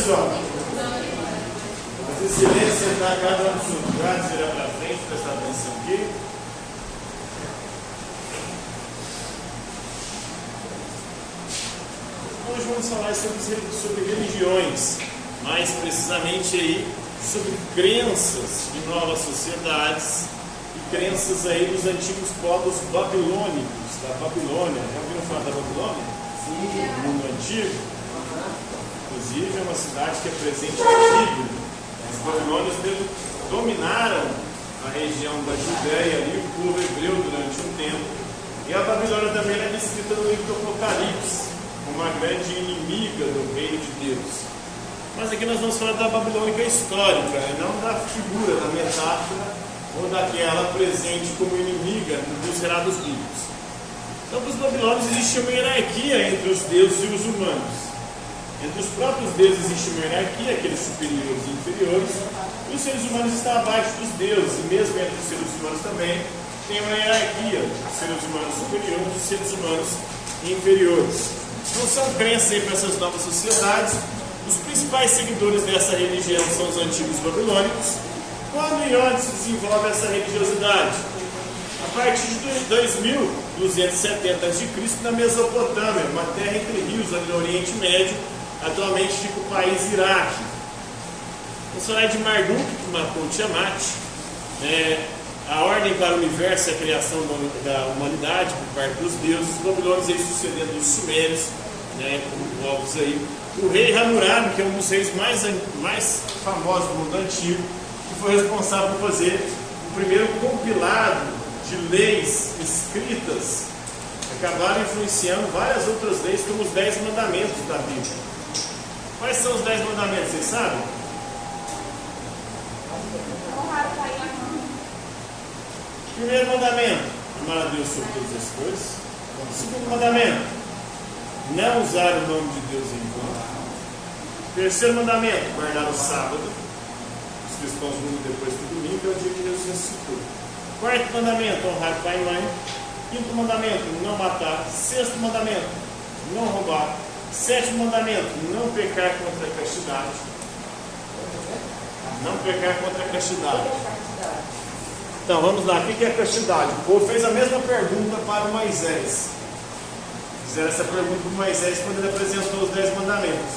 pessoal? Fazer silêncio, sentar cada um no seu lugar, virar para frente, prestar atenção aqui. Hoje vamos falar sobre religiões, mais precisamente aí sobre crenças de novas sociedades e crenças aí dos antigos povos babilônicos, da Babilônia. Já ouviram falar da Babilônia? Sim. No mundo antigo. Inclusive é uma cidade que é presente na Bíblia. Os babilônios dominaram a região da Judéia e o povo hebreu durante um tempo. E a Babilônia também é descrita no livro do Apocalipse como uma grande inimiga do reino de Deus. Mas aqui nós vamos falar da babilônica histórica, e não da figura, da metáfora ou daquela presente como inimiga dos relatos bíblicos. Então, para os babilônios existia uma hierarquia entre os deuses e os humanos. Entre os próprios deuses existe uma hierarquia, aqueles superiores e inferiores, e os seres humanos estão abaixo dos deuses, e mesmo entre os seres humanos também tem uma hierarquia, os seres humanos superiores e os seres humanos inferiores. Então são crenças aí para essas novas sociedades. Os principais seguidores dessa religião são os antigos babilônicos. Quando e onde se desenvolve essa religiosidade? A partir de 2270 a.C., na Mesopotâmia, uma terra entre rios ali no Oriente Médio, atualmente fica o país Iraque. Vamos falar de Marduk, que matou Tiamat. A ordem para o universo é a criação da humanidade por parte dos deuses. Os babilônios aí sucedendo os sumérios, como povos aí. O rei Hammurabi, que é um dos reis mais famosos do mundo antigo, que foi responsável por fazer o primeiro compilado de leis escritas, acabaram influenciando várias outras leis, como os 10 mandamentos da Bíblia. Quais são os 10 mandamentos, vocês sabem? Primeiro mandamento, amar a Deus sobre todas as coisas. Segundo mandamento, não usar o nome de Deus em vão. Terceiro mandamento, guardar o sábado. Os cristãos vão depois do domingo, é o dia que Deus ressuscitou. Quarto mandamento, honrar pai e mãe. Quinto mandamento, não matar. Sexto mandamento, não roubar. Sétimo mandamento, não pecar contra a castidade. Não pecar contra a castidade. Então vamos lá, o que é a castidade? O povo fez a mesma pergunta para o Moisés. Fizeram essa pergunta para o Moisés quando ele apresentou os 10 mandamentos.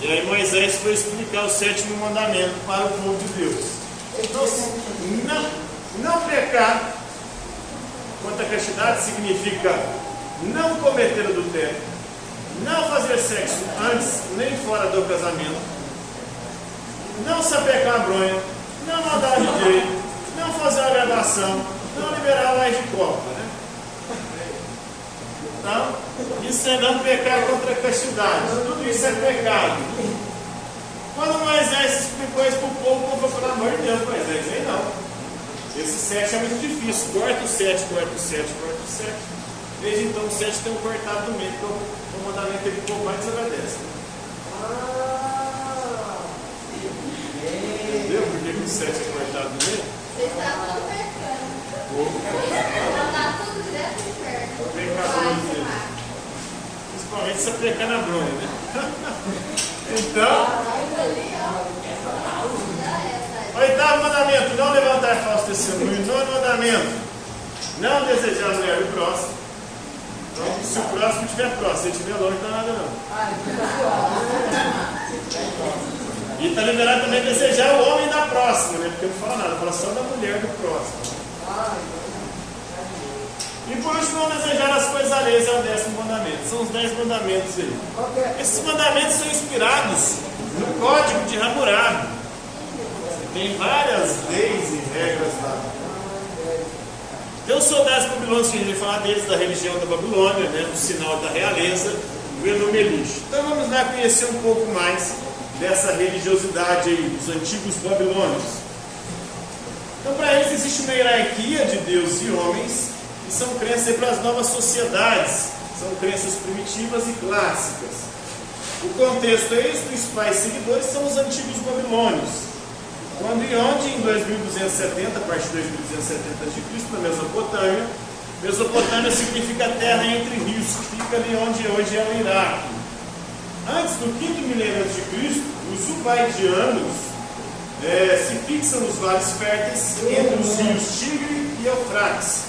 E aí Moisés foi explicar o 7º mandamento para o povo de Deus. Então, não pecar contra a castidade significa não cometer adultério, não fazer sexo antes nem fora do casamento, não sapecar a bronha, não mandar DJ, não fazer a gravação, não liberar mais de copa, né? Então, isso é não pecar contra a castidade. Tudo isso é pecado. Quando Moisés explicou isso para o povo, o povo falou, pelo amor de Deus, Moisés, aí não. Esse 7 é muito difícil. Corta o 7, corta o 7, corta o 7. Desde então o 7 tem um cortado no meio, então o mandamento ele pouco mais desobedece. Entendeu por que o 7 é cortado no meio? Você está tudo pecando. Está tudo direto de perto. Principalmente se aplicar na bronha, né? Então, oitavo mandamento, não levantar falso testemunho. Nono mandamento, não desejar a mulher do próximo. Então, se o próximo estiver próximo, se estiver longe, não dá nada não. E está liberado também desejar o homem da próxima, né? Porque não fala nada, fala só da mulher do próximo. E por último, não desejar as coisas alheias é o 10º mandamento. São os 10 mandamentos aí. Esses mandamentos são inspirados no Código de Hammurabi. Tem várias leis e regras lá. Tem os soldados babilônicos, que a gente vai falar deles, da religião da Babilônia, né? O sinal da realeza, o Enumelish. Então vamos lá conhecer um pouco mais dessa religiosidade aí, dos antigos babilônios. Então para eles existe uma hierarquia de Deus e homens, e são crenças para as novas sociedades, são crenças primitivas e clássicas. O contexto é esse, os principais seguidores são os antigos babilônios. Quando e onde, em 2270, a partir de 2270 a.C., na Mesopotâmia. Mesopotâmia significa terra entre rios, que fica ali onde hoje é o Iraque. Antes do 5º milênio a.C., os ubaidianos se fixam nos vales férteis entre os rios Tigre e Eufrates.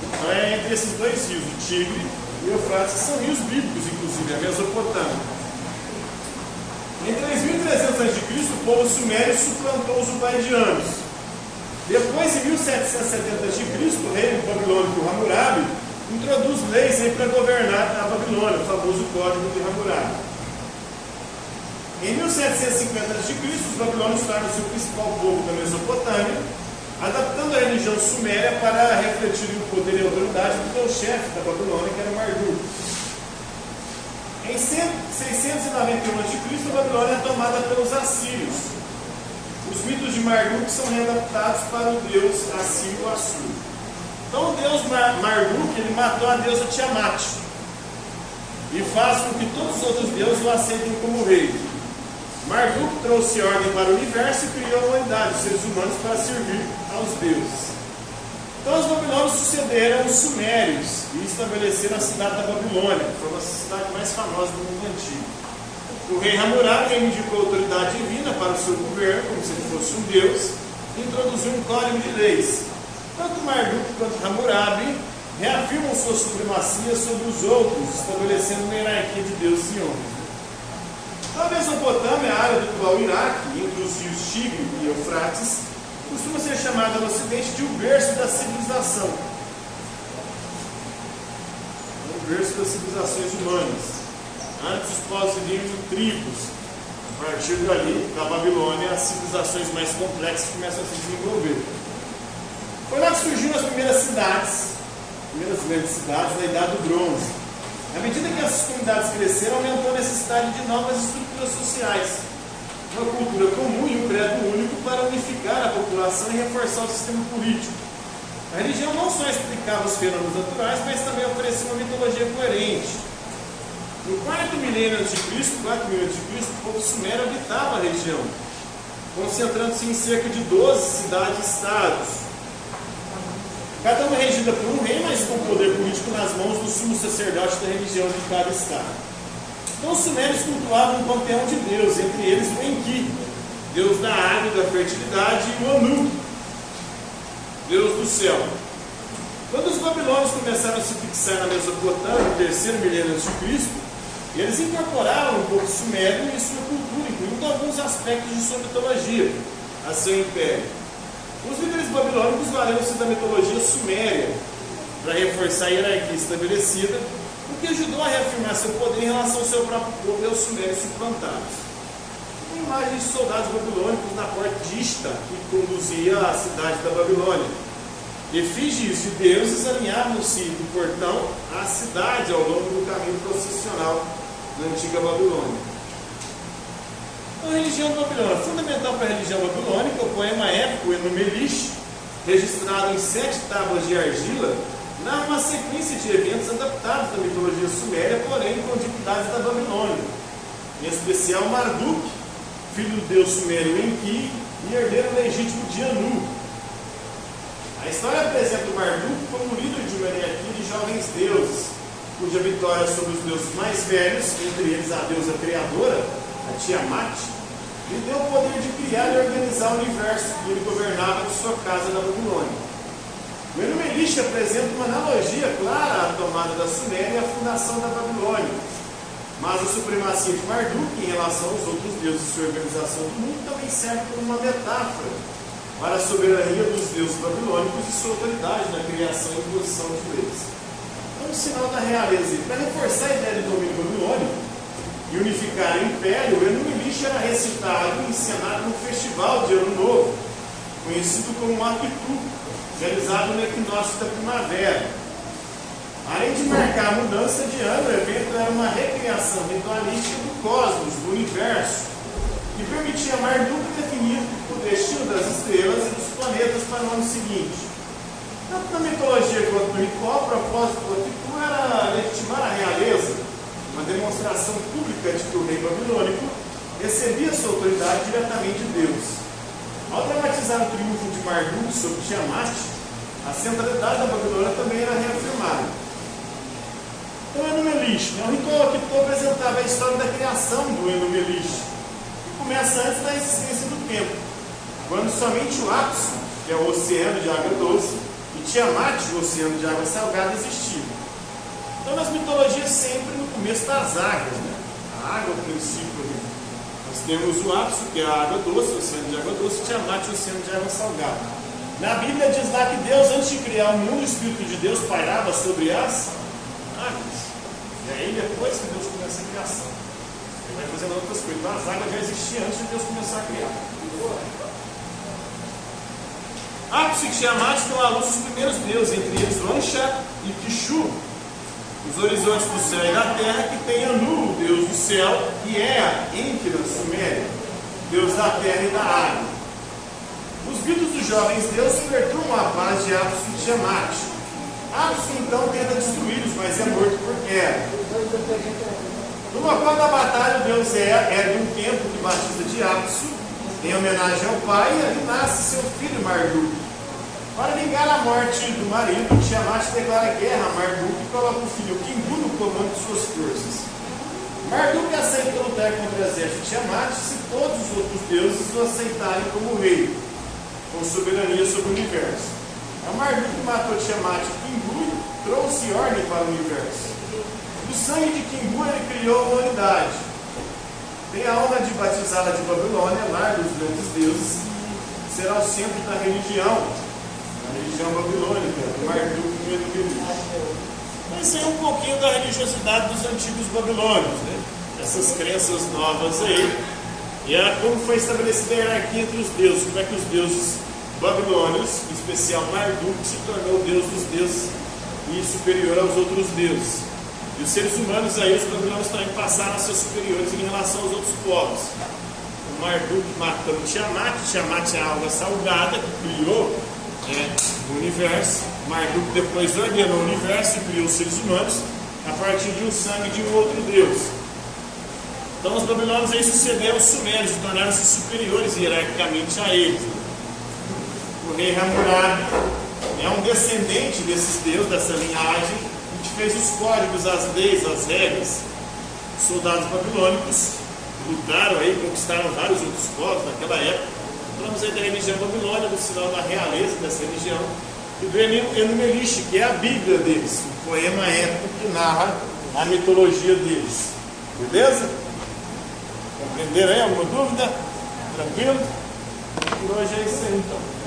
Então é entre esses dois rios, o Tigre e o Eufrates, que são rios bíblicos, inclusive, a Mesopotâmia. Em 3300 a.C., o povo sumério suplantou os ubaidianos. Depois, em 1770 a.C., o rei babilônico Hammurabi introduz leis para governar a Babilônia, o famoso Código de Hammurabi. Em 1750 a.C., os babilônios tornam-se o principal povo da Mesopotâmia, adaptando a religião suméria para refletir o poder e a autoridade do seu chefe da Babilônia, que era Marduk. Em 691 a.C., a Babilônia é tomada pelos assírios. Os mitos de Marduk são readaptados para o deus assírio Assur. Então o deus Marduk, ele matou a deusa Tiamat e faz com que todos os outros deuses o aceitem como rei. Marduk trouxe ordem para o universo e criou a humanidade, os seres humanos, para servir aos deuses. Então os babilônios sucederam os sumérios e estabeleceram a cidade da Babilônia, que foi a cidade mais famosa do mundo antigo. O rei Hammurabi reivindicou a autoridade divina para o seu governo, como se ele fosse um deus, e introduziu um código de leis. Tanto Marduk quanto Hammurabi reafirmam sua supremacia sobre os outros, estabelecendo uma hierarquia de deuses e homens. A Mesopotâmia, a área do atual Iraque, entre os rios Tigre e Eufrates, costuma ser chamada no Ocidente de o berço da civilização. O berço das civilizações humanas. Antes os povos viviam em tribos. A partir dali, da Babilônia, as civilizações mais complexas começam a se desenvolver. Foi lá que surgiram as primeiras cidades, primeiras grandes cidades da Idade do Bronze. À medida que essas comunidades cresceram, aumentou a necessidade de novas estruturas sociais, uma cultura comum e um credo único para unificar a população e reforçar o sistema político. A religião não só explicava os fenômenos naturais, mas também oferecia uma mitologia coerente. No 4º milênio a.C., o povo sumério habitava a região, concentrando-se em cerca de 12 cidades-estados. Cada uma regida por um rei, mas com poder político nas mãos do sumo sacerdote da religião de cada estado. Então os sumérios cultuavam um panteão de deuses, entre eles o Enki, deus da água e da fertilidade, e o Anu, deus do céu. Quando os babilônios começaram a se fixar na Mesopotâmia, no 3º milênio a.C., eles incorporaram um pouco sumério em sua cultura, incluindo alguns aspectos de sua mitologia, a seu império. Os líderes babilônicos valeram-se da mitologia suméria para reforçar a hierarquia estabelecida, o que ajudou a reafirmar seu poder em relação ao seu próprio povo e aos sumérios suplantados. Uma imagem de soldados babilônicos na portista que conduzia à cidade da Babilônia. Efígies de deuses alinhavam-se do portão à cidade ao longo do caminho processional da antiga Babilônia. A religião babilônica, fundamental para a religião babilônica, o poema épico Enu-Melish, registrado em 7 tábuas de argila, narra uma sequência de eventos adaptados da mitologia suméria, porém com dificuldades da Babilônia, em especial Marduk, filho do deus sumério Enki e herdeiro legítimo de Anu. A história apresenta o Marduk como líder de uma hierarquia de jovens deuses, cuja vitória sobre os deuses mais velhos, entre eles a deusa criadora, a Tiamat, lhe deu o poder de criar e organizar o universo que ele governava de sua casa na Babilônia. O Enu-Melish apresenta uma analogia clara à tomada da Suméria e à fundação da Babilônia, mas a supremacia de Marduk em relação aos outros deuses e sua organização do mundo também serve como uma metáfora para a soberania dos deuses babilônicos e sua autoridade na criação e imposição de leis. É um sinal da realeza. Para reforçar a ideia de domínio babilônico e unificar o império, o Enu-Melish era recitado e encenado no festival de Ano Novo, conhecido como Apitu, realizado no equinócio da primavera. Além de marcar a mudança de ano, o evento era uma recriação ritualística do cosmos, do universo, que permitia a Marduk definir o destino das estrelas e dos planetas para o ano seguinte. Tanto na mitologia quanto no ritual, o propósito do Apitu era legitimar a realeza, uma demonstração pública de que o rei babilônico recebia sua autoridade diretamente de Deus. Ao dramatizar o triunfo de Marduk sobre Tiamat, a centralidade da Babilônia também era reafirmada. Então, Enu-Elish, o ritual Kippur apresentava a história da criação do Enu-Elish, que começa antes da existência do tempo, quando somente o Apsu, que é o oceano de água doce, e Tiamat, o oceano de água salgada, existiam. Então, nas mitologias, sempre no começo das águas, né? A água, o princípio. Nós temos o Apsu, que é a água doce, o oceano de água doce, e Tiamat, o oceano de água salgada. Na Bíblia diz lá que Deus, antes de criar o mundo, o Espírito de Deus pairava sobre as águas. E aí, depois que Deus começa a criação, Ele vai fazendo outras coisas. Então, as águas já existiam antes de Deus começar a criar. Apsu e Tiamat dão à luz os primeiros deuses, entre eles Ansha e Kishu, os horizontes do céu e da terra, que tem Anu, o deus do céu, e Ea, Enkira, Suméria, deus da terra e da água. Os gritos dos jovens deuses perturbam a paz de Apsu e Tiamat. Apsu então tenta destruí-los, mas é morto por Hera. No local da batalha, o deus Ea ergue um templo que batiza de Apsu, em homenagem ao pai, e ali nasce seu filho Marduk. Para vingar a morte do marido, Tiamat declara guerra a Marduk e coloca o filho Kingu no comando de suas forças. Marduk aceita lutar contra o exército de Tiamat se todos os outros deuses o aceitarem como rei, com soberania sobre o universo. A Marduk matou Tiamat e Kingu e trouxe ordem para o universo. Do sangue de Kingu ele criou a humanidade. Tem a honra de batizá-la de Babilônia, lar dos grandes deuses, será o centro da religião, a religião babilônica, do Marduk e do Enu-Elish. Esse é um pouquinho da religiosidade dos antigos babilônios, né? Essas crenças novas aí, e como foi estabelecida a hierarquia entre os deuses, como é que os deuses babilônios, em especial Marduk, se tornou o deus dos deuses e superior aos outros deuses. E os seres humanos aí, os babilônios também passaram a ser superiores em relação aos outros povos. O Marduk matando Tiamat, Tiamat é a água salgada que criou o universo. Marduk depois ordenou o universo e criou os seres humanos a partir de um sangue de um outro deus. Então os babilônios aí sucederam os sumérios e tornaram-se superiores hierarquicamente a eles. O rei Hammurabi é um descendente desses deuses, dessa linhagem, que fez os códigos, as leis, as regras. Os soldados babilônicos lutaram aí, conquistaram vários outros povos naquela época. Falamos aí da religião babilônica, do sinal da realeza dessa religião, e do Enu-Elish, que é a Bíblia deles, o poema épico que narra a mitologia deles. Beleza? Compreenderam aí? Alguma dúvida? Tranquilo? Por hoje é isso aí então.